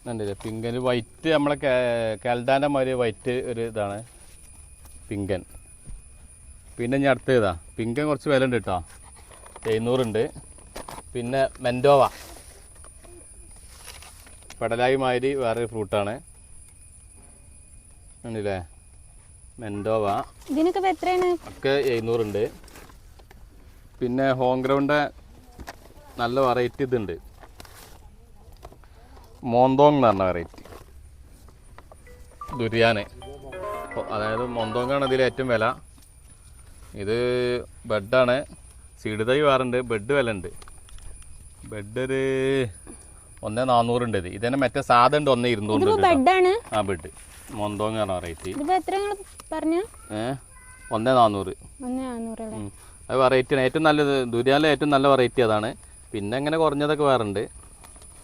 കണ്ടില്ലേ പിങ്കൻ വൈറ്റ് നമ്മളെ കൽഡാൻ്റെ മാതിരി വൈറ്റ് ഒരു ഇതാണ് പിങ്കൻ. പിന്നെ ഞാൻ അടുത്ത ഇതാ പിങ്കൻ കുറച്ച് വില ഉണ്ട് കേട്ടോ, 700 പിന്നെ മെൻഡോവ പടലായി മാതിരി വേറൊരു ഫ്രൂട്ടാണ് കണ്ടില്ലേ മെൻഡോവ. ഇതിനൊക്കെ എത്രയാണ്? ഒക്കെ 700 പിന്നെ ഹോം ഗ്രൗണ്ട് നല്ല വെറൈറ്റി ഇതുണ്ട്, മോന്തോങ് എന്ന് പറഞ്ഞ വെറൈറ്റി ദുരിയാന്. അതായത് മോന്തോങ്ങാണ് ഇതിൽ ഏറ്റവും വില. ഇത് ബെഡാണ്, സീഡ് തൈ വേറുണ്ട്, ബെഡ് വില ഉണ്ട്. ബെഡ് ഒരു 1,400 ഇത് തന്നെ. മറ്റേ സാധനം ഉണ്ട് 1,200. ആ ബെഡ് മോന്തോങ് പറഞ്ഞ വെറൈറ്റി 1,400. അത് വെറൈറ്റിയാണ് ഏറ്റവും നല്ലത്. ദുരിയാനിലെ ഏറ്റവും നല്ല വെറൈറ്റി അതാണ്. പിന്നെ ഇങ്ങനെ കുറഞ്ഞതൊക്കെ വേറുണ്ട്.